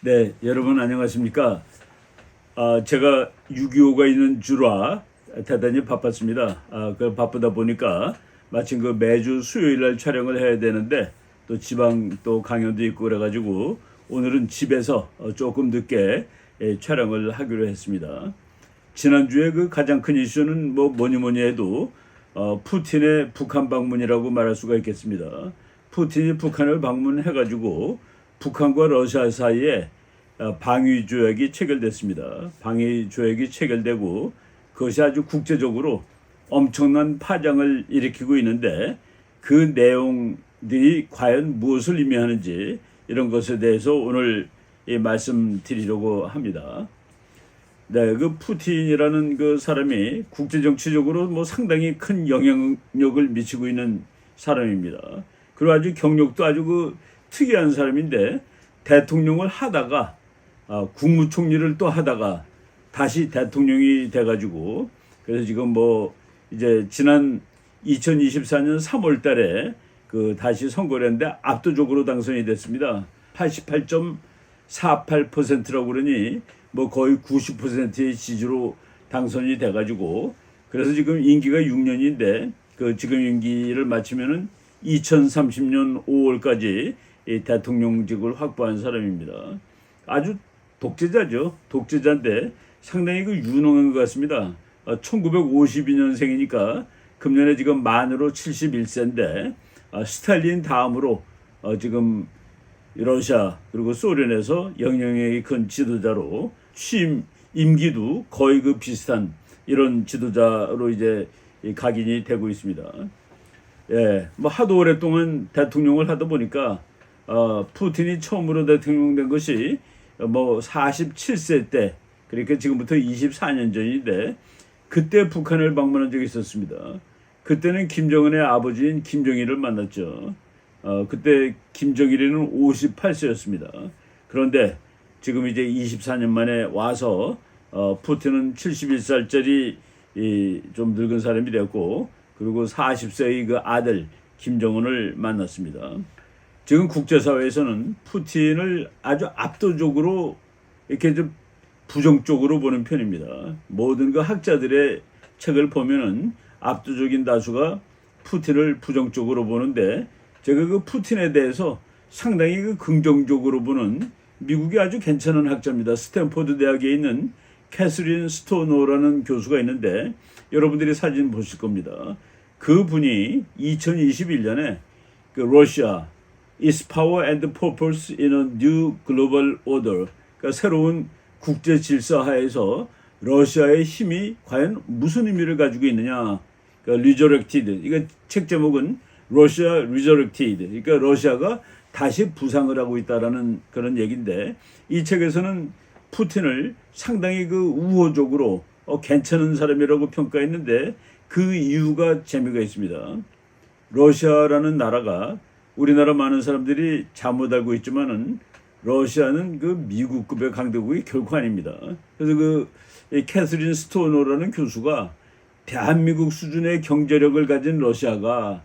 네, 여러분 안녕하십니까? 제가 6.25가 있는 주라 대단히 바빴습니다. 그 바쁘다 보니까 마침 그 매주 수요일 날 촬영을 해야 되는데 또 지방 또 강연도 있고 그래가지고 오늘은 집에서 조금 늦게 촬영을 하기로 했습니다. 지난주에 그 가장 큰 이슈는 뭐니 뭐니 해도 푸틴의 북한 방문이라고 말할 수가 있겠습니다. 푸틴이 북한을 방문해가지고 북한과 러시아 사이에 방위 조약이 체결됐습니다. 방위 조약이 체결되고 그것이 아주 국제적으로 엄청난 파장을 일으키고 있는데 그 내용들이 과연 무엇을 의미하는지 이런 것에 대해서 오늘 말씀드리려고 합니다. 네, 그 푸틴이라는 그 사람이 국제정치적으로 상당히 큰 영향력을 미치고 있는 사람입니다. 그리고 아주 경력도 아주 그 특이한 사람인데 대통령을 하다가 국무총리를 또 하다가 다시 대통령이 돼가지고 그래서 지금 이제 지난 2024년 3월 달에 그 다시 선거를 했는데 압도적으로 당선이 됐습니다. 88.48%라고 그러니 거의 90%의 지지로 당선이 돼가지고 그래서 지금 임기가 6년인데 그 지금 임기를 마치면은 2030년 5월까지 이 대통령직을 확보한 사람입니다. 아주 독재자죠. 독재자인데 상당히 그 유능한 것 같습니다. 1952년생이니까 금년에 지금 만으로 71세인데 스탈린 다음으로 지금 러시아 그리고 소련에서 영향력이 큰 지도자로 취임 임기도 거의 그 비슷한 이런 지도자로 이제 각인이 되고 있습니다. 예, 하도 오랫동안 대통령을 하다 보니까 푸틴이 처음으로 대통령 된 것이 47세 때 그러니까 지금부터 24년 전인데 그때 북한을 방문한 적이 있었습니다. 그때는 김정은의 아버지인 김정일을 만났죠. 그때 김정일이는 58세였습니다. 그런데 지금 이제 24년 만에 와서 푸틴은 71살짜리 좀 늙은 사람이 되었고 그리고 40세의 그 아들 김정은을 만났습니다. 지금 국제사회에서는 푸틴을 아주 압도적으로 이렇게 좀 부정적으로 보는 편입니다. 모든 그 학자들의 책을 보면은 압도적인 다수가 푸틴을 부정적으로 보는데 제가 그 푸틴에 대해서 상당히 그 긍정적으로 보는 미국의 아주 괜찮은 학자입니다. 스탠포드 대학에 있는 캐서린 스토노라는 교수가 있는데 여러분들이 사진 보실 겁니다. 그 분이 2021년에 그 러시아 is power and purpose in a new global order 그러니까 새로운 국제 질서 하에서 러시아의 힘이 과연 무슨 의미를 가지고 있느냐 그러니까 resurrected 이거 책 제목은 러시아 resurrected 그러니까 러시아가 다시 부상을 하고 있다라는 그런 얘기인데 이 책에서는 푸틴을 상당히 그 우호적으로 괜찮은 사람이라고 평가했는데 그 이유가 재미가 있습니다. 러시아라는 나라가 우리나라 많은 사람들이 잘못 알고 있지만은 러시아는 그 미국급의 강대국이 결코 아닙니다. 그래서 그 캐서린 스토노라는 교수가 대한민국 수준의 경제력을 가진 러시아가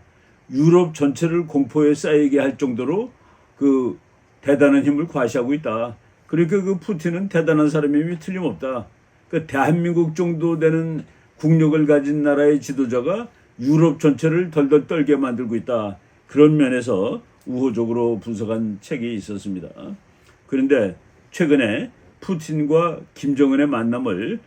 유럽 전체를 공포에 쌓이게 할 정도로 그 대단한 힘을 과시하고 있다. 그러니까 그 푸틴은 대단한 사람임이 틀림없다. 그 대한민국 정도 되는 국력을 가진 나라의 지도자가 유럽 전체를 덜덜 떨게 만들고 있다. 그런 면에서 우호적으로 분석한 책이 있었습니다. 그런데 최근에 푸틴과 김정은의 만남을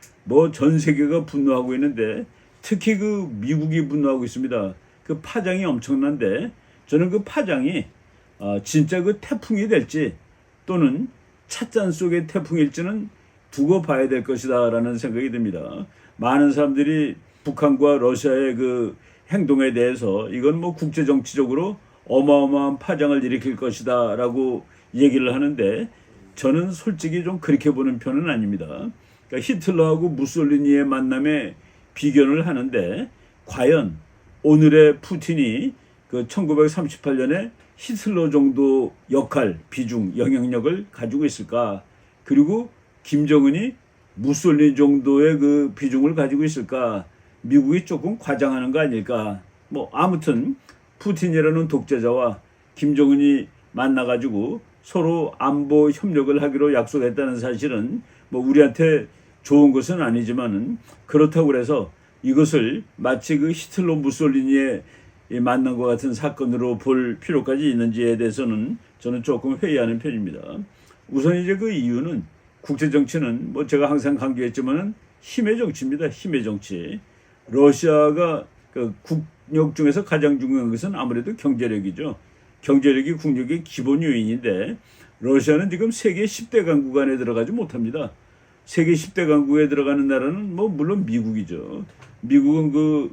전 세계가 분노하고 있는데 특히 그 미국이 분노하고 있습니다. 그 파장이 엄청난데 저는 그 파장이 진짜 그 태풍이 될지 또는 찻잔 속의 태풍일지는 두고 봐야 될 것이다라는 생각이 듭니다. 많은 사람들이 북한과 러시아의 그 행동에 대해서 이건 국제 정치적으로 어마어마한 파장을 일으킬 것이다라고 얘기를 하는데 저는 솔직히 좀 그렇게 보는 편은 아닙니다. 그러니까 히틀러하고 무솔리니의 만남에 비견을 하는데 과연 오늘의 푸틴이 그 1938년에 히틀러 정도 역할, 비중, 영향력을 가지고 있을까? 그리고 김정은이 무솔리니 정도의 그 비중을 가지고 있을까? 미국이 조금 과장하는 거 아닐까? 아무튼 푸틴이라는 독재자와 김정은이 만나가지고 서로 안보 협력을 하기로 약속했다는 사실은 뭐 우리한테 좋은 것은 아니지만은 그렇다고 해서 이것을 마치 그 히틀러 무솔리니의 만난 것 같은 사건으로 볼 필요까지 있는지에 대해서는 저는 조금 회의하는 편입니다. 우선 이제 그 이유는 국제 정치는 뭐 제가 항상 강조했지만은 힘의 정치입니다. 힘의 정치. 러시아가 그 국력 중에서 가장 중요한 것은 아무래도 경제력이죠. 경제력이 국력의 기본 요인인데 러시아는 지금 세계 10대 강국 안에 들어가지 못합니다. 세계 10대 강국에 들어가는 나라는 뭐 물론 미국이죠. 미국은 그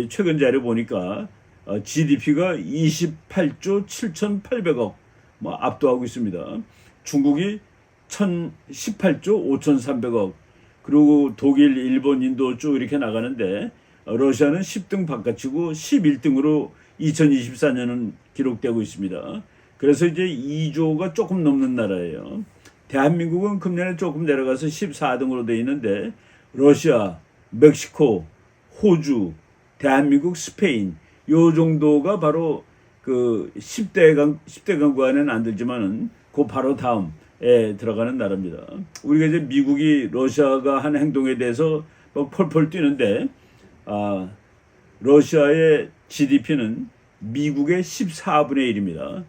최근 자료 보니까 GDP가 28조 7,800억 뭐 압도하고 있습니다. 중국이 1,018조 5,300억, 그리고 독일, 일본, 인도 쭉 이렇게 나가는데 러시아는 10등 바깥이고 11등으로 2024년은 기록되고 있습니다. 그래서 이제 2조가 조금 넘는 나라예요. 대한민국은 금년에 조금 내려가서 14등으로 돼 있는데 러시아, 멕시코, 호주, 대한민국, 스페인 요 정도가 바로 그 10대 강국 안에는 안 들지만은 그 바로 다음에 들어가는 나라입니다. 우리가 이제 미국이 러시아가 한 행동에 대해서 막 펄펄 뛰는데 러시아의 GDP는 미국의 14분의 1입니다.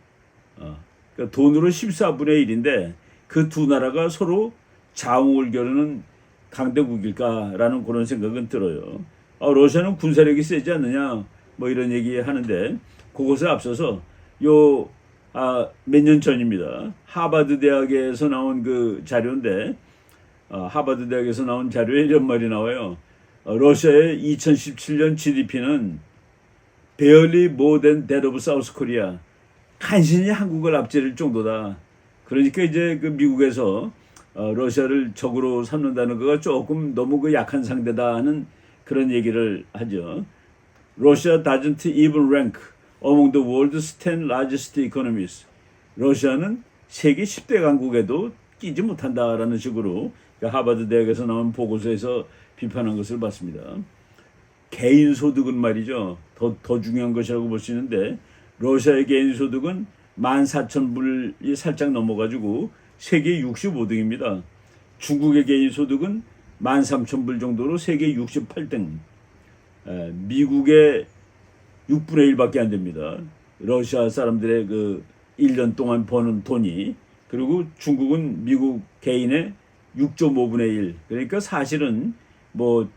그러니까 돈으로 14분의 1인데 그 두 나라가 서로 자웅을 겨루는 강대국일까라는 그런 생각은 들어요. 러시아는 군사력이 세지 않느냐 뭐 이런 얘기 하는데 그것에 앞서서 몇 년 전입니다. 하버드 대학에서 나온 그 자료인데 하버드 대학에서 나온 자료에 이런 말이 나와요. 러시아의 2017년 GDP는 barely more than that of South Korea. 간신히 한국을 앞지를 정도다. 그러니까 이제 그 미국에서 러시아를 적으로 삼는다는 거가 조금 너무 그 약한 상대다 하는 그런 얘기를 하죠. Russia doesn't even rank among the world's 10 largest economies. 러시아는 세계 10대 강국에도 끼지 못한다라는 식으로 하버드 대학에서 나온 보고서에서 비판한 것을 봤습니다. 개인 소득은 말이죠. 더 중요한 것이라고 볼 수 있는데 러시아의 개인 소득은 14,000불이 살짝 넘어가지고 세계 65등입니다. 중국의 개인 소득은 13,000불 정도로 세계 68등. 미국의 6분의 1밖에 안 됩니다. 러시아 사람들의 그 1년 동안 버는 돈이. 그리고 중국은 미국 개인의 6.5분의 1. 그러니까 사실은 뭐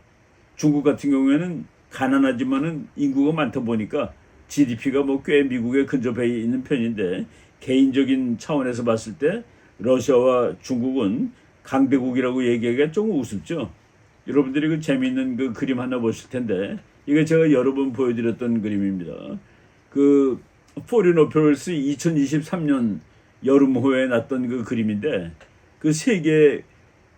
중국 같은 경우에는 가난하지만은 인구가 많다 보니까 GDP가 뭐 꽤 미국에 근접해 있는 편인데 개인적인 차원에서 봤을 때 러시아와 중국은 강대국이라고 얘기하기가 조금 우습죠. 여러분들이 그 재미있는 그 그림 하나 보실 텐데 이게 제가 여러 번 보여드렸던 그림입니다. 그 포린 어페럴스 2023년 여름호에 났던 그 그림인데 그 세계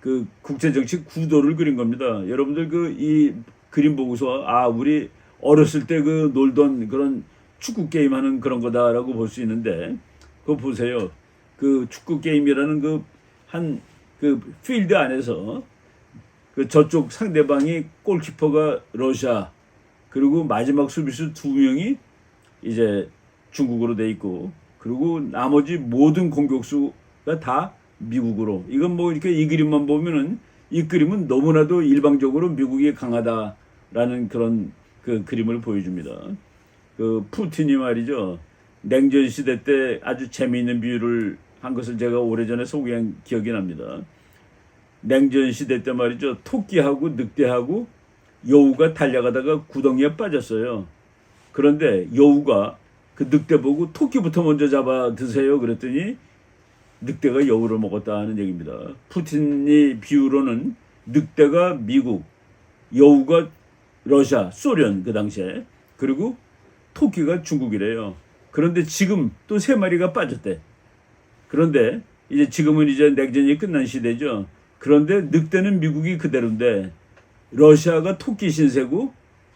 그 국제정치 구도를 그린 겁니다. 여러분들 그 이 그림 보고서 우리 어렸을 때 그 놀던 그런 축구 게임 하는 그런 거다라고 볼 수 있는데 그거 보세요. 그 축구 게임이라는 그 그 필드 안에서 그 저쪽 상대방이 골키퍼가 러시아, 그리고 마지막 수비수 2명이 이제 중국으로 돼 있고, 그리고 나머지 모든 공격수가 다 미국으로. 이건 뭐 이렇게 이 그림만 보면은 이 그림은 너무나도 일방적으로 미국이 강하다라는 그런 그 그림을 보여줍니다. 그 푸틴이 말이죠. 냉전 시대 때 아주 재미있는 비유를 한 것을 제가 오래전에 소개한 기억이 납니다. 냉전 시대 때 말이죠. 토끼하고 늑대하고 여우가 달려가다가 구덩이에 빠졌어요. 그런데 여우가 그 늑대 보고 토끼부터 먼저 잡아 드세요. 그랬더니 늑대가 여우를 먹었다는 얘기입니다. 푸틴이 비유로는 늑대가 미국, 여우가 러시아, 소련 그 당시에, 그리고 토끼가 중국이래요. 그런데 지금 또 3마리가 빠졌대. 그런데 이제 지금은 이제 냉전이 끝난 시대죠. 그런데 늑대는 미국이 그대로인데 러시아가 토끼 신세고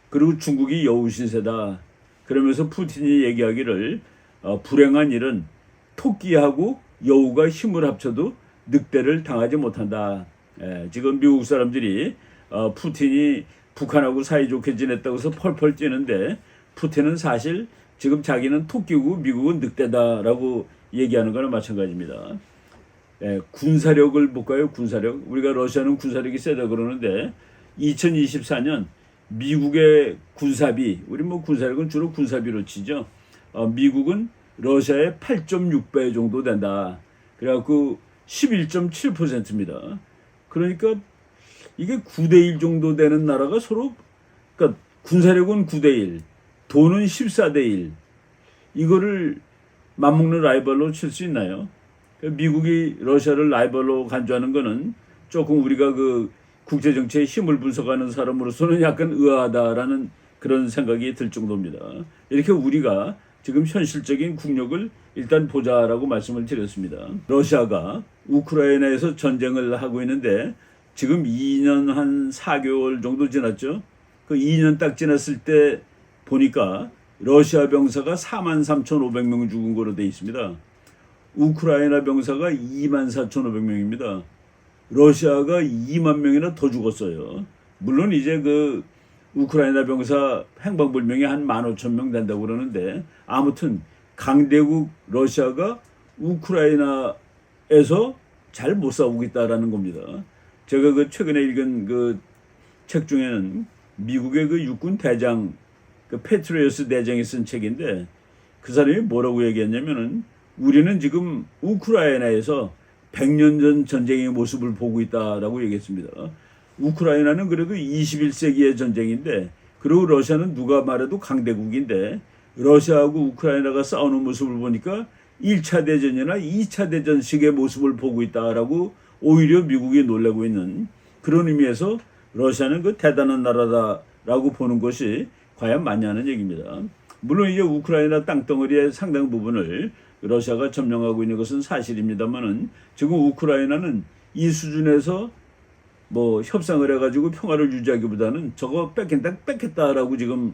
그리고 중국이 여우 신세다. 그러면서 푸틴이 얘기하기를 불행한 일은 토끼하고 여우가 힘을 합쳐도 늑대를 당하지 못한다. 지금 미국 사람들이 푸틴이 북한하고 사이좋게 지냈다고 해서 펄펄 뛰는데 푸틴은 사실 지금 자기는 토끼고 미국은 늑대다라고 얘기하는 거나 마찬가지입니다. 군사력을 볼까요? 군사력. 우리가 러시아는 군사력이 세다 그러는데 2024년 미국의 군사비, 우리 뭐 군사력은 주로 군사비로 치죠. 미국은 러시아의 8.6배 정도 된다. 그래갖고 11.7%입니다. 그러니까 이게 9대1 정도 되는 나라가 서로, 그러니까 군사력은 9대1, 돈은 14대1. 이거를 맞먹는 라이벌로 칠 수 있나요? 미국이 러시아를 라이벌로 간주하는 거는 조금 우리가 그 국제정치의 힘을 분석하는 사람으로서는 약간 의아하다라는 그런 생각이 들 정도입니다. 이렇게 우리가 지금 현실적인 국력을 일단 보자라고 말씀을 드렸습니다. 러시아가 우크라이나에서 전쟁을 하고 있는데 지금 2년 한 4개월 정도 지났죠. 그 2년 딱 지났을 때 보니까 러시아 병사가 43,500명 죽은 거로 돼 있습니다. 우크라이나 병사가 24,500명입니다. 러시아가 2만 명이나 더 죽었어요. 물론 이제 그 우크라이나 병사 행방불명이 한 15,000명 된다고 그러는데, 아무튼 강대국 러시아가 우크라이나에서 잘 못 싸우고 있다라는 겁니다. 제가 그 최근에 읽은 그 책 중에는 미국의 그 육군 대장, 그 페트리어스 대장이 쓴 책인데, 그 사람이 뭐라고 얘기했냐면은 우리는 지금 우크라이나에서 100년 전 전쟁의 모습을 보고 있다라고 얘기했습니다. 우크라이나는 그래도 21세기의 전쟁인데, 그리고 러시아는 누가 말해도 강대국인데, 러시아하고 우크라이나가 싸우는 모습을 보니까 1차 대전이나 2차 대전식의 모습을 보고 있다라고 오히려 미국이 놀라고 있는 그런 의미에서 러시아는 그 대단한 나라다라고 보는 것이 과연 맞냐는 얘기입니다. 물론 이제 우크라이나 땅덩어리의 상당 부분을 러시아가 점령하고 있는 것은 사실입니다만은, 지금 우크라이나는 이 수준에서 뭐 협상을 해가지고 평화를 유지하기보다는 저거 뺏겠다라고 지금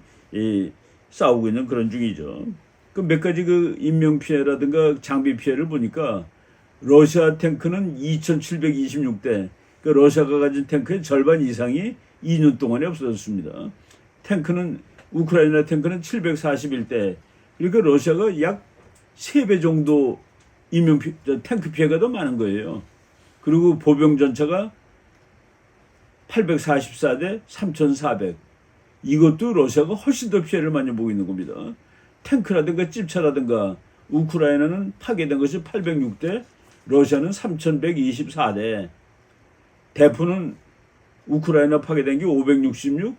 싸우고 있는 그런 중이죠. 그 몇 가지 그 인명 피해라든가 장비 피해를 보니까 러시아 탱크는 2,726대, 그 러시아가 가진 탱크의 절반 이상이 2년 동안에 없어졌습니다. 탱크는 우크라이나 탱크는 741대, 그러니까 러시아가 약 3배 정도 탱크 피해가 더 많은 거예요. 그리고 보병 전차가 844대 3,400. 이것도 러시아가 훨씬 더 피해를 많이 보고 있는 겁니다. 탱크라든가 찝차라든가 우크라이나는 파괴된 것이 806대, 러시아는 3,124대. 대포는 우크라이나 파괴된 게 566,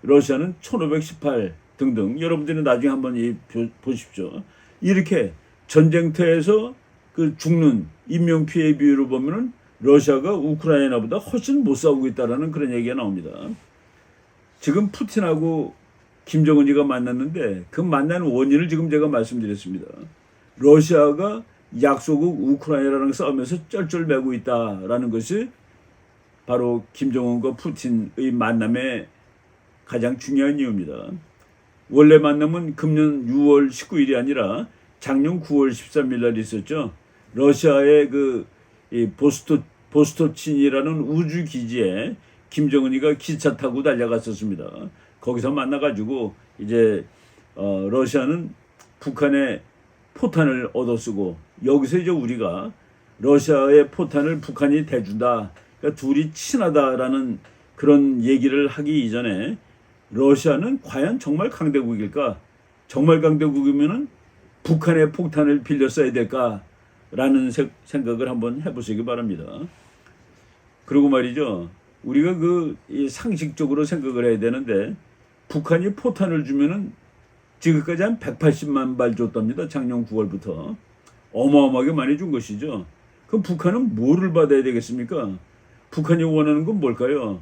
러시아는 1,518 등등. 여러분들은 나중에 한번 보십시오. 이렇게 전쟁터에서 그 죽는 인명 피해 비율을 보면은 러시아가 우크라이나보다 훨씬 못 싸우고 있다라는 그런 얘기가 나옵니다. 지금 푸틴하고 김정은이가 만났는데 그 만난 원인을 지금 제가 말씀드렸습니다. 러시아가 약소국 우크라이나랑 싸우면서 쩔쩔매고 있다라는 것이 바로 김정은과 푸틴의 만남의 가장 중요한 이유입니다. 원래 만남은 금년 6월 19일이 아니라 작년 9월 13일 날 있었죠. 러시아의 그 보스토친이라는 우주 기지에 김정은이가 기차 타고 달려갔었습니다. 거기서 만나가지고 이제 러시아는 북한의 포탄을 얻어쓰고, 여기서 이제 우리가 러시아의 포탄을 북한이 대준다. 그러니까 둘이 친하다라는 그런 얘기를 하기 이전에 러시아는 과연 정말 강대국일까? 정말 강대국이면은 북한의 폭탄을 빌려 써야 될까라는 생각을 한번 해보시기 바랍니다. 그리고 말이죠, 우리가 상식적으로 생각을 해야 되는데, 북한이 포탄을 주면은 지금까지 한 180만 발 줬답니다. 작년 9월부터 어마어마하게 많이 준 것이죠. 그럼 북한은 뭐를 받아야 되겠습니까? 북한이 원하는 건 뭘까요?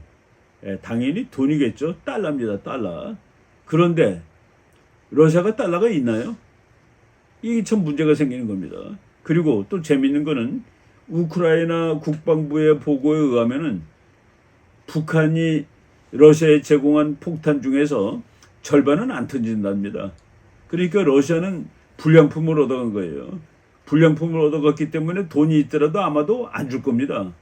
당연히 돈이겠죠. 달러입니다. 달러. 그런데 러시아가 달러가 있나요? 이게 참 문제가 생기는 겁니다. 그리고 또 재밌는 거는 우크라이나 국방부의 보고에 의하면은 북한이 러시아에 제공한 폭탄 중에서 절반은 안 터진답니다. 그러니까 러시아는 불량품을 얻어간 거예요. 불량품을 얻어갔기 때문에 돈이 있더라도 아마도 안 줄 겁니다.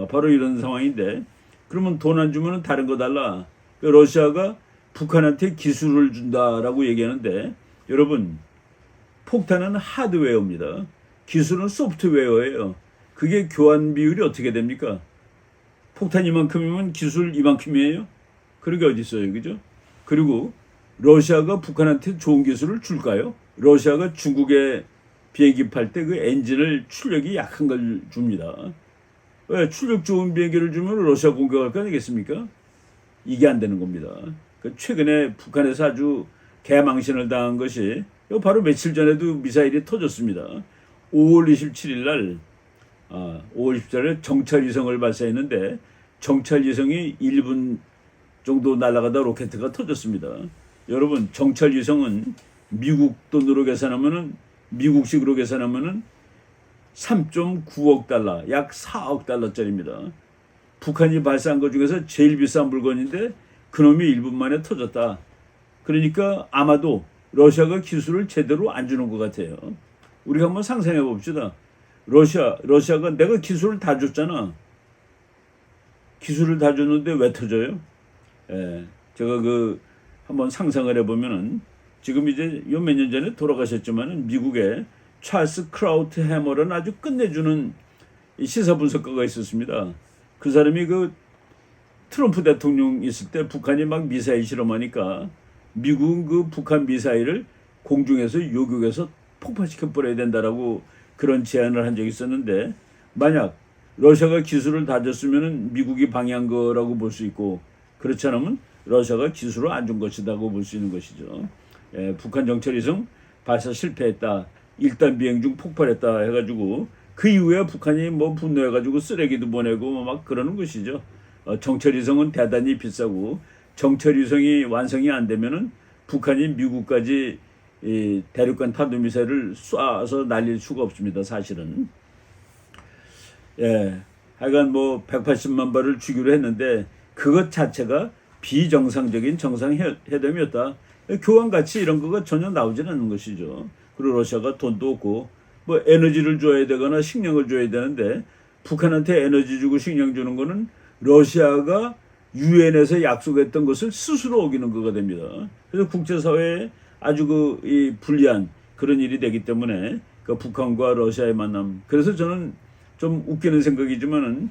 바로 이런 상황인데, 그러면 돈 안 주면 다른 거 달라. 러시아가 북한한테 기술을 준다라고 얘기하는데, 여러분, 폭탄은 하드웨어입니다. 기술은 소프트웨어예요. 그게 교환 비율이 어떻게 됩니까? 폭탄 이만큼이면 기술 이만큼이에요? 그런 게 어디 있어요, 그죠? 그리고 러시아가 북한한테 좋은 기술을 줄까요? 러시아가 중국에 비행기 팔 때 그 엔진을 출력이 약한 걸 줍니다. 왜 출력 좋은 비행기를 주면 러시아 공격할 거 아니겠습니까? 이게 안 되는 겁니다. 최근에 북한에서 아주 개망신을 당한 것이 바로 며칠 전에도 미사일이 터졌습니다. 5월 27일 날 5월 17일에 정찰위성을 발사했는데 정찰위성이 1분 정도 날아가다 로켓가 터졌습니다. 여러분, 정찰위성은 미국 돈으로 계산하면은 미국식으로 계산하면은 3.9억 달러, 약 4억 달러짜리입니다. 북한이 발사한 것 중에서 제일 비싼 물건인데 그놈이 1분 만에 터졌다. 그러니까 아마도 러시아가 기술을 제대로 안 주는 것 같아요. 우리가 한번 상상해 봅시다. 러시아가 내가 기술을 다 줬잖아. 기술을 다 줬는데 왜 터져요? 제가 한번 상상을 해보면은 지금 이제 몇 년 전에 돌아가셨지만은 미국의 찰스 크라우트 해머라는 아주 끝내주는 시사 분석가가 있었습니다. 그 사람이 트럼프 대통령 있을 때 북한이 막 미사일 실험하니까 미국은 북한 미사일을 공중에서 요격해서 폭파시켜 버려야 된다라고 그런 제안을 한 적이 있었는데, 만약 러시아가 기술을 다 줬으면 미국이 방해한 거라고 볼 수 있고, 그렇지 않으면 러시아가 기술을 안 준 것이라고 볼 수 있는 것이죠. 북한 정찰위성 발사 실패했다, 1단 비행 중 폭발했다 해가지고 그 이후에 북한이 분노해가지고 쓰레기도 보내고 막 그러는 것이죠. 정찰위성은 대단히 비싸고 정찰위성이 완성이 안 되면은 북한이 미국까지 대륙간 탄도미사일을 쏴서 날릴 수가 없습니다, 사실은. 하여간 180만 발을 주기로 했는데 그것 자체가 비정상적인 정상회담이었다. 교환가치 이런 거가 전혀 나오질 않는 것이죠. 그리고 러시아가 돈도 없고 에너지를 줘야 되거나 식량을 줘야 되는데 북한한테 에너지 주고 식량 주는 거는 러시아가 유엔에서 약속했던 것을 스스로 어기는 거가 됩니다. 그래서 국제사회에 아주 불리한 그런 일이 되기 때문에 북한과 러시아의 만남. 그래서 저는 좀 웃기는 생각이지만은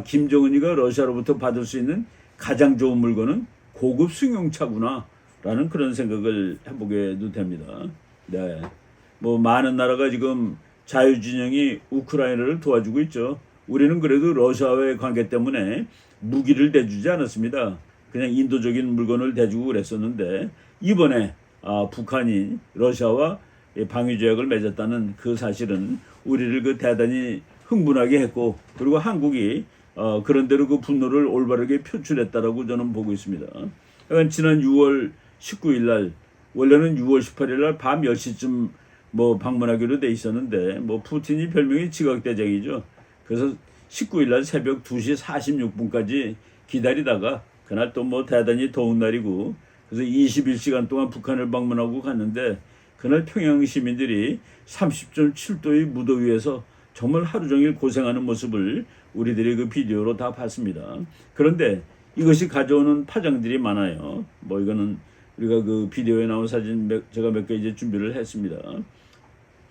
김정은이가 러시아로부터 받을 수 있는 가장 좋은 물건은 고급 승용차구나라는 그런 생각을 해보게도 됩니다. 네, 많은 나라가 지금 자유진영이 우크라이나를 도와주고 있죠. 우리는 그래도 러시아와의 관계 때문에 무기를 대주지 않았습니다. 그냥 인도적인 물건을 대주고 그랬었는데 이번에 북한이 러시아와 방위조약을 맺었다는 그 사실은 우리를 대단히 흥분하게 했고, 그리고 한국이 그런대로 그 분노를 올바르게 표출했다라고 저는 보고 있습니다. 그러니까 지난 6월 19일 날, 원래는 6월 18일 날 밤 10시쯤 방문하기로 돼 있었는데 푸틴이 별명이 지각대장이죠. 그래서 19일 날 새벽 2시 46분까지 기다리다가 그날 또 대단히 더운 날이고, 그래서 21시간 동안 북한을 방문하고 갔는데 그날 평양 시민들이 30.7도의 무더위에서 정말 하루 종일 고생하는 모습을 우리들이 그 비디오로 다 봤습니다. 그런데 이것이 가져오는 파장들이 많아요. 이거는 우리가 그 비디오에 나온 사진 제가 몇 개 이제 준비를 했습니다.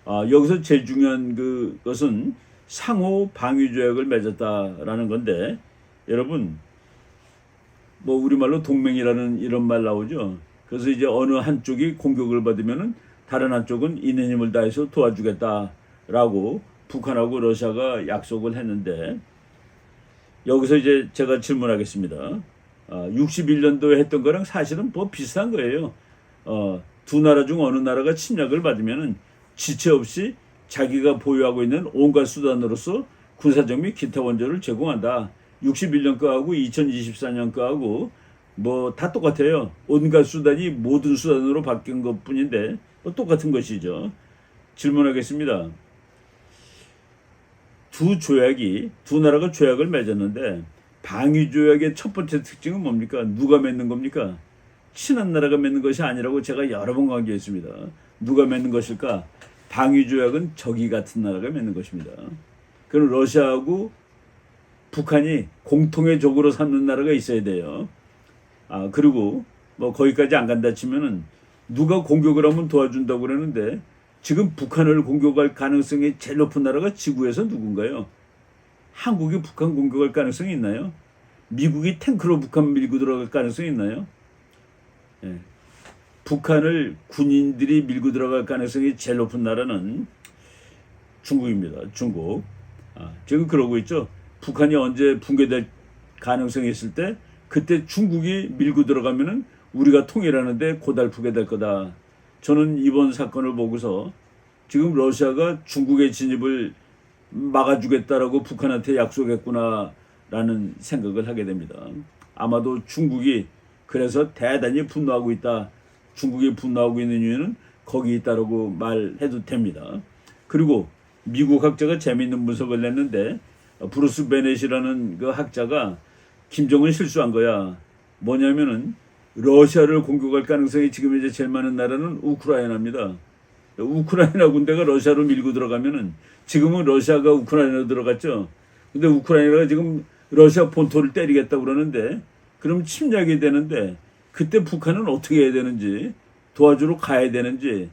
여기서 제일 중요한 것은 상호 방위 조약을 맺었다라는 건데, 여러분 우리말로 동맹이라는 이런 말 나오죠. 그래서 이제 어느 한쪽이 공격을 받으면은 다른 한쪽은 있는 힘을 다해서 도와주겠다라고 북한하고 러시아가 약속을 했는데, 여기서 이제 제가 질문하겠습니다. 61년도에 했던 거랑 사실은 비슷한 거예요. 두 나라 중 어느 나라가 침략을 받으면은 지체 없이 자기가 보유하고 있는 온갖 수단으로서 군사적 및 기타 원조를 제공한다. 61년 거하고 2024년 거하고 다 똑같아요. 온갖 수단이 모든 수단으로 바뀐 것 뿐인데 똑같은 것이죠. 질문하겠습니다. 두 나라가 조약을 맺었는데 방위 조약의 첫 번째 특징은 뭡니까? 누가 맺는 겁니까? 친한 나라가 맺는 것이 아니라고 제가 여러 번 강조했습니다. 누가 맺는 것일까? 방위 조약은 적이 같은 나라가 맺는 것입니다. 그럼 러시아하고 북한이 공통의 적으로 삼는 나라가 있어야 돼요. 그리고 거기까지 안 간다 치면은 누가 공격을 하면 도와준다고 그러는데 지금 북한을 공격할 가능성이 제일 높은 나라가 지구에서 누군가요? 한국이 북한 공격할 가능성이 있나요? 미국이 탱크로 북한 밀고 들어갈 가능성이 있나요? 예. 북한을 군인들이 밀고 들어갈 가능성이 제일 높은 나라는 중국입니다. 중국. 지금 그러고 있죠. 북한이 언제 붕괴될 가능성이 있을 때 그때 중국이 밀고 들어가면은 우리가 통일하는데 고달프게 될 거다. 저는 이번 사건을 보고서 지금 러시아가 중국의 진입을 막아주겠다라고 북한한테 약속했구나라는 생각을 하게 됩니다. 아마도 중국이 그래서 대단히 분노하고 있다. 중국이 분노하고 있는 이유는 거기 있다라고 말해도 됩니다. 그리고 미국 학자가 재미있는 분석을 냈는데 브루스 베넷이라는 그 학자가 김정은 실수한 거야. 뭐냐면은 러시아를 공격할 가능성이 지금 이제 제일 많은 나라는 우크라이나입니다. 우크라이나 군대가 러시아로 밀고 들어가면은 지금은 러시아가 우크라이나로 들어갔죠. 근데 우크라이나가 지금 러시아 본토를 때리겠다고 그러는데 그럼 침략이 되는데 그때 북한은 어떻게 해야 되는지 도와주러 가야 되는지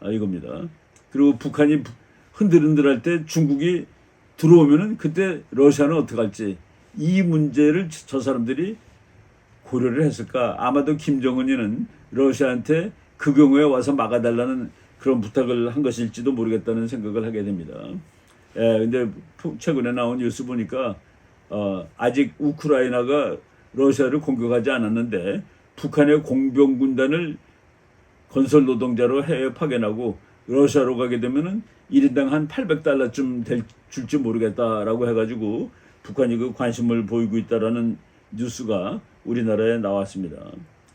이겁니다. 그리고 북한이 흔들흔들할 때 중국이 들어오면은 그때 러시아는 어떻게 할지 이 문제를 저 사람들이 고려를 했을까? 아마도 김정은이는 러시아한테 그 경우에 와서 막아달라는 그런 부탁을 한 것일지도 모르겠다는 생각을 하게 됩니다. 근데 최근에 나온 뉴스 보니까 아직 우크라이나가 러시아를 공격하지 않았는데 북한의 공병군단을 건설 노동자로 해외 파견하고 러시아로 가게 되면은 1인당 한 $800쯤 줄지 모르겠다라고 해가지고 북한이 그 관심을 보이고 있다라는 뉴스가 우리나라에 나왔습니다.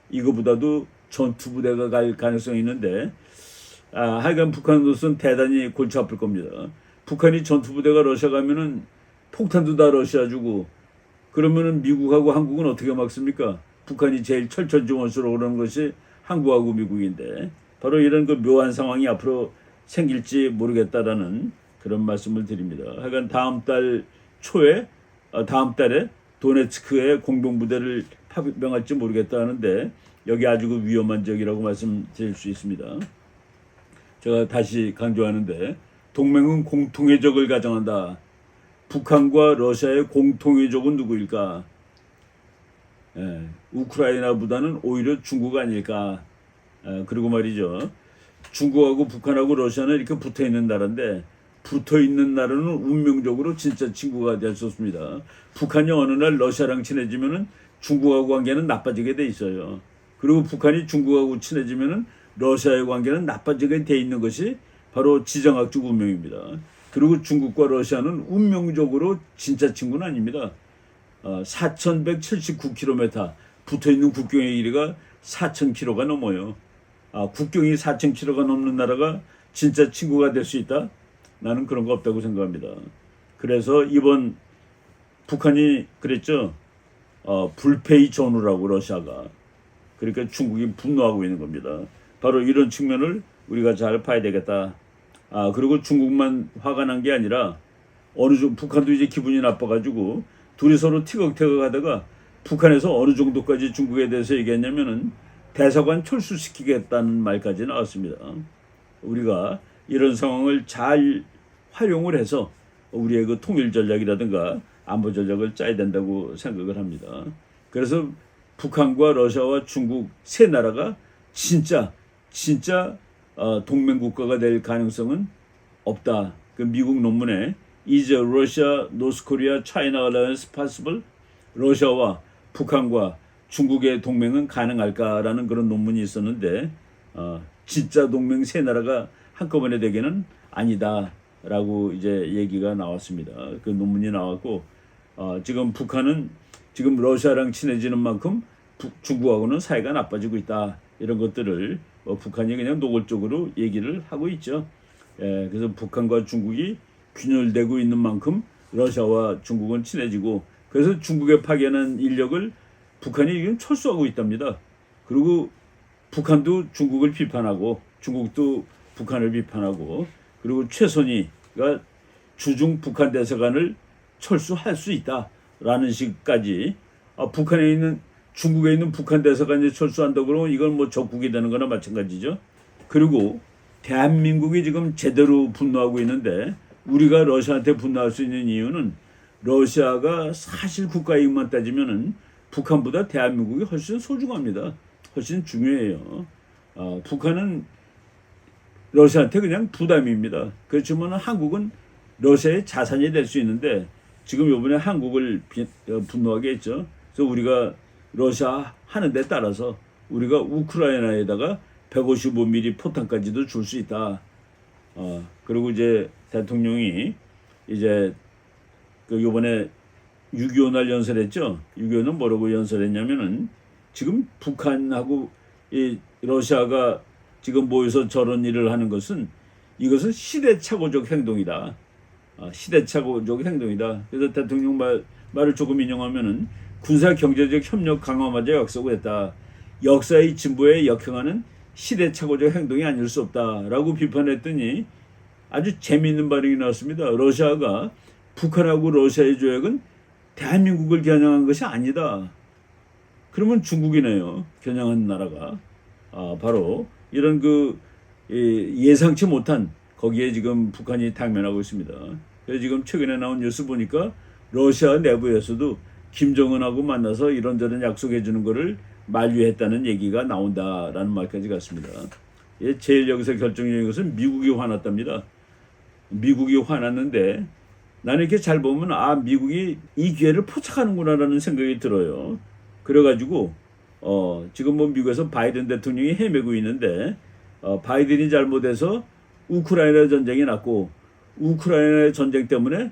이거보다도 전투부대가 갈 가능성이 있는데 하여간 북한으로서는 대단히 골치 아플 겁니다. 북한이 전투부대가 러시아 가면은 폭탄도 다 러시아 주고 그러면은 미국하고 한국은 어떻게 막습니까? 북한이 제일 철천지원수로 오르는 것이 한국하고 미국인데 바로 이런 그 묘한 상황이 앞으로 생길지 모르겠다라는 그런 말씀을 드립니다. 하여간 다음 달에 도네츠크에 공동부대를 파병할지 모르겠다 하는데 여기 아주 그 위험한 지역이라고 말씀드릴 수 있습니다. 제가 다시 강조하는데 동맹은 공통의 적을 가정한다. 북한과 러시아의 공통의 적은 누구일까? 우크라이나보다는 오히려 중국 아닐까? 그리고 말이죠. 중국하고 북한하고 러시아는 이렇게 붙어있는 나라인데 붙어있는 나라는 운명적으로 진짜 친구가 될 수 없습니다. 북한이 어느 날 러시아랑 친해지면은 중국하고 관계는 나빠지게 돼 있어요. 그리고 북한이 중국하고 친해지면은 러시아의 관계는 나빠지게 돼 있는 것이 바로 지정학적 운명입니다. 그리고 중국과 러시아는 운명적으로 진짜 친구는 아닙니다. 4,179km 붙어있는 국경의 길이가 4,000km가 넘어요. 국경이 4,000km가 넘는 나라가 진짜 친구가 될 수 있다? 나는 그런 거 없다고 생각합니다. 그래서 이번 북한이 그랬죠. 불페이 전후라고 러시아가. 그러니까 중국이 분노하고 있는 겁니다. 바로 이런 측면을 우리가 잘 봐야 되겠다. 그리고 중국만 화가 난 게 아니라 어느 정도 북한도 이제 기분이 나빠가지고 둘이 서로 티격태격 하다가 북한에서 어느 정도까지 중국에 대해서 얘기했냐면은 대사관 철수시키겠다는 말까지 나왔습니다. 우리가 이런 상황을 잘 활용을 해서 우리의 그 통일 전략이라든가 안보 전략을 짜야 된다고 생각을 합니다. 그래서 북한과 러시아와 중국 세 나라가 진짜 동맹국가가 될 가능성은 없다. 그 미국 논문에 Is Russia, North Korea, China alliance possible? 러시아와 북한과 중국의 동맹은 가능할까라는 그런 논문이 있었는데 진짜 동맹 세 나라가 한꺼번에 되기는 아니다라고 이제 얘기가 나왔습니다. 그 논문이 나왔고 지금 북한은 지금 러시아랑 친해지는 만큼 중국하고는 사이가 나빠지고 있다. 이런 것들을 북한이 그냥 노골적으로 얘기를 하고 있죠. 그래서 북한과 중국이 균열되고 있는 만큼 러시아와 중국은 친해지고 그래서 중국에 파견한 인력을 북한이 지금 철수하고 있답니다. 그리고 북한도 중국을 비판하고 중국도 북한을 비판하고 그리고 최선희가 주중 북한 대사관을 철수할 수 있다라는 식까지 북한에 있는 중국에 있는 북한 대사관이 철수한다고 그러면 이건 뭐 적국이 되는 거나 마찬가지죠. 그리고 대한민국이 지금 제대로 분노하고 있는데 우리가 러시아한테 분노할 수 있는 이유는 러시아가 사실 국가 이익만 따지면은 북한보다 대한민국이 훨씬 소중합니다. 훨씬 중요해요. 북한은 러시아한테 그냥 부담입니다. 그렇지만 한국은 러시아의 자산이 될 수 있는데 지금 이번에 한국을 분노하게 했죠. 그래서 우리가 러시아 하는 데 따라서 우리가 우크라이나에다가 155mm 포탄까지도 줄 수 있다. 그리고 이제 대통령이 이제 그 요번에 6.25 날 연설했죠. 6.25는 뭐라고 연설했냐면은 지금 북한하고 이 러시아가 지금 모여서 저런 일을 하는 것은 이것은 시대착오적 행동이다. 시대착오적 행동이다. 그래서 대통령 말을 조금 인용하면은 군사 경제적 협력 강화마저 약속을 했다. 역사의 진보에 역행하는 시대착오적 행동이 아닐 수 없다라고 비판했더니 아주 재미있는 반응이 나왔습니다. 러시아가 북한하고 러시아의 조약은 대한민국을 겨냥한 것이 아니다. 그러면 중국이네요. 겨냥한 나라가. 바로 이런 그 예상치 못한 거기에 지금 북한이 당면하고 있습니다. 그래서 지금 최근에 나온 뉴스 보니까 러시아 내부에서도 김정은하고 만나서 이런저런 약속해 주는 거를 만류했다는 얘기가 나온다라는 말까지 갔습니다. 제일 여기서 결정적인 것은 미국이 화났답니다. 미국이 화났는데 나는 이렇게 잘 보면 미국이 이 기회를 포착하는구나라는 생각이 들어요. 그래가지고 지금 뭐 미국에서 바이든 대통령이 헤매고 있는데 바이든이 잘못해서 우크라이나 전쟁이 났고 우크라이나 전쟁 때문에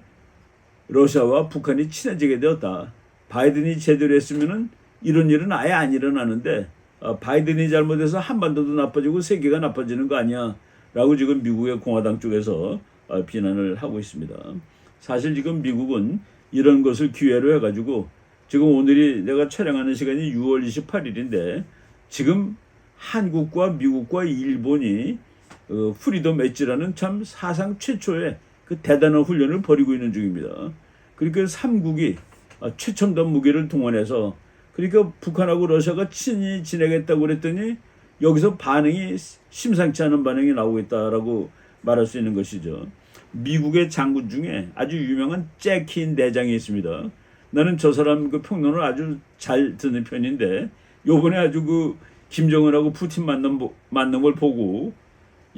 러시아와 북한이 친해지게 되었다. 바이든이 제대로 했으면은 이런 일은 아예 안 일어나는데 바이든이 잘못해서 한반도도 나빠지고 세계가 나빠지는 거 아니야 라고 지금 미국의 공화당 쪽에서 비난을 하고 있습니다. 사실 지금 미국은 이런 것을 기회로 해가지고 지금 오늘이 내가 촬영하는 시간이 6월 28일인데 지금 한국과 미국과 일본이 프리덤 엣지라는 참 사상 최초의 그 대단한 훈련을 벌이고 있는 중입니다. 그러니까 3국이 최첨단 무기를 동원해서 그러니까 북한하고 러시아가 친히 지내겠다고 그랬더니 여기서 반응이 심상치 않은 반응이 나오고 있다라고 말할 수 있는 것이죠. 미국의 장군 중에 아주 유명한 잭킨 대장이 있습니다. 나는 저 사람 그 평론을 아주 잘 듣는 편인데 요번에 아주 그 김정은하고 푸틴 만난 걸 보고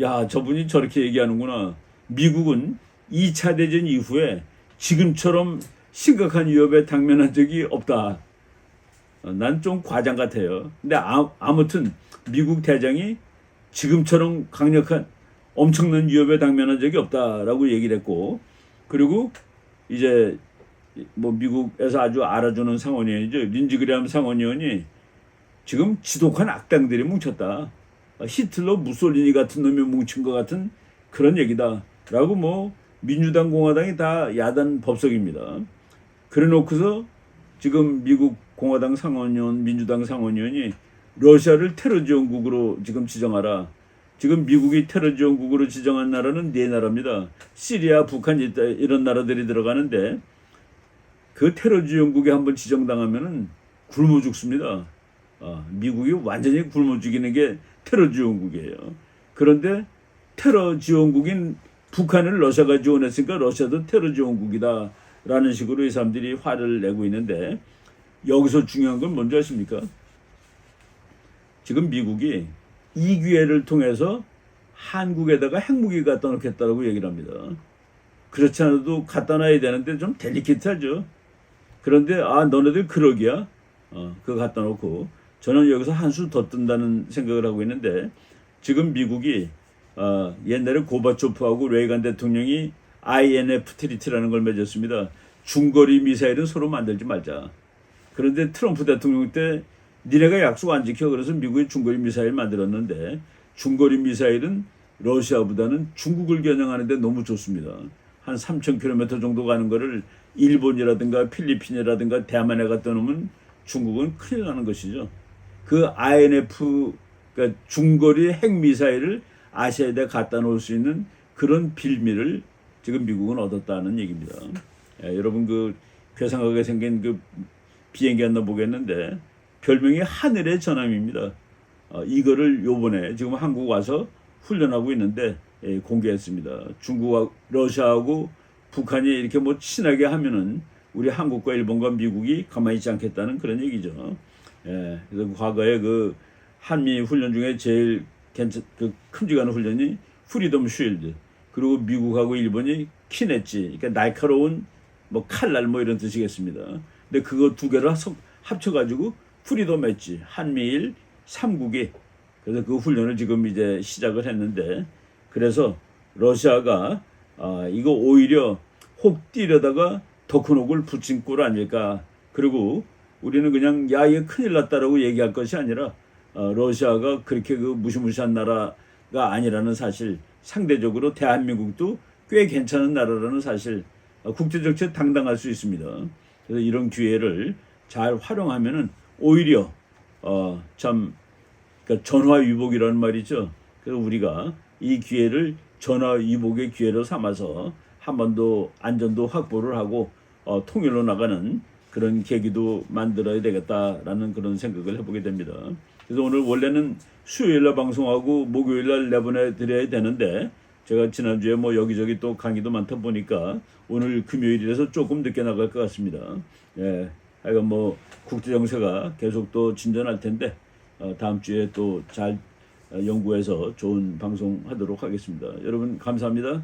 야 저분이 저렇게 얘기하는구나. 미국은 2차 대전 이후에 지금처럼 심각한 위협에 당면한 적이 없다. 난 좀 과장 같아요. 근데 아무튼 미국 대장이 지금처럼 강력한 엄청난 위협에 당면한 적이 없다라고 얘기를 했고 그리고 이제 뭐 미국에서 아주 알아주는 상원의원이죠. 린지 그레함 상원의원이 지금 지독한 악당들이 뭉쳤다. 히틀러 무솔리니 같은 놈이 뭉친 것 같은 그런 얘기다. 라고 뭐 민주당 공화당이 다 야단 법석입니다. 그래 놓고서 지금 미국 공화당 상원의원 민주당 상원의원이 러시아를 테러 지원국으로 지금 지정하라. 지금 미국이 테러 지원국으로 지정한 나라는 4나라입니다. 시리아, 북한 이런 나라들이 들어가는데 그 테러 지원국에 한번 지정당하면은 굶어 죽습니다. 미국이 완전히 굶어 죽이는 게 테러 지원국이에요. 그런데 테러 지원국인 북한을 러시아가 지원했으니까 러시아도 테러 지원국이다 라는 식으로 이 사람들이 화를 내고 있는데 여기서 중요한 건 뭔지 아십니까? 지금 미국이 이 기회를 통해서 한국에다가 핵무기 갖다 놓겠다고 얘기를 합니다. 그렇지 않아도 갖다 놔야 되는데 좀 델리케이트하죠. 그런데 너네들 그러기야? 그거 갖다 놓고 저는 여기서 한 수 더 뜬다는 생각을 하고 있는데 지금 미국이 옛날에 고바초프하고 레이간 대통령이 INF 트리티라는 걸 맺었습니다. 중거리 미사일은 서로 만들지 말자. 그런데 트럼프 대통령 때 니네가 약속 안 지켜 그래서 미국이 중거리 미사일 만들었는데 중거리 미사일은 러시아보다는 중국을 겨냥하는 데 너무 좋습니다. 한 3,000km 정도 가는 거를 일본이라든가 필리핀이라든가 대만에 갖다 놓으면 중국은 큰일 나는 것이죠. 그 INF 그러니까 중거리 핵미사일을 아시아에다 갖다 놓을 수 있는 그런 빌미를 지금 미국은 얻었다는 얘기입니다. 여러분 그 괴상하게 생긴 그 비행기 하나 보겠는데 별명이 하늘의 전함입니다. 이거를 요번에 지금 한국 와서 훈련하고 있는데 공개했습니다. 중국과 러시아하고 북한이 이렇게 뭐 친하게 하면은 우리 한국과 일본과 미국이 가만히 있지 않겠다는 그런 얘기죠. 그래서 과거에 그 한미 훈련 중에 제일 그 큼직한 훈련이 프리덤 쉴드, 그리고 미국하고 일본이 키넷지, 그러니까 날카로운 뭐 칼날 뭐 이런 뜻이겠습니다. 근데 그거 두 개를 합쳐가지고 프리덤 엣지, 한미일 3국이 그래서 그 훈련을 지금 이제 시작을 했는데, 그래서 러시아가 이거 오히려 혹 뛰려다가 더 큰 혹을 붙인 꼴 아닐까. 그리고 우리는 그냥 야 이거 큰일 났다라고 얘기할 것이 아니라 러시아가 그렇게 그 무시무시한 나라가 아니라는 사실, 상대적으로 대한민국도 꽤 괜찮은 나라라는 사실, 국제정치에 당당할 수 있습니다. 그래서 이런 기회를 잘 활용하면은 오히려 참 그러니까 전화위복이라는 말이죠. 그래서 우리가 이 기회를 전화위복의 기회로 삼아서 한반도 안전도 확보를 하고 통일로 나가는 그런 계기도 만들어야 되겠다라는 그런 생각을 해보게 됩니다. 그래서 오늘 원래는 수요일날 방송하고 목요일날 내보내 드려야 되는데, 제가 지난주에 뭐 여기저기 또 강의도 많다 보니까 오늘 금요일이라서 조금 늦게 나갈 것 같습니다. 하여간 뭐 국제 정세가 계속 또 진전할 텐데 다음 주에 또 잘 연구해서 좋은 방송 하도록 하겠습니다. 여러분 감사합니다.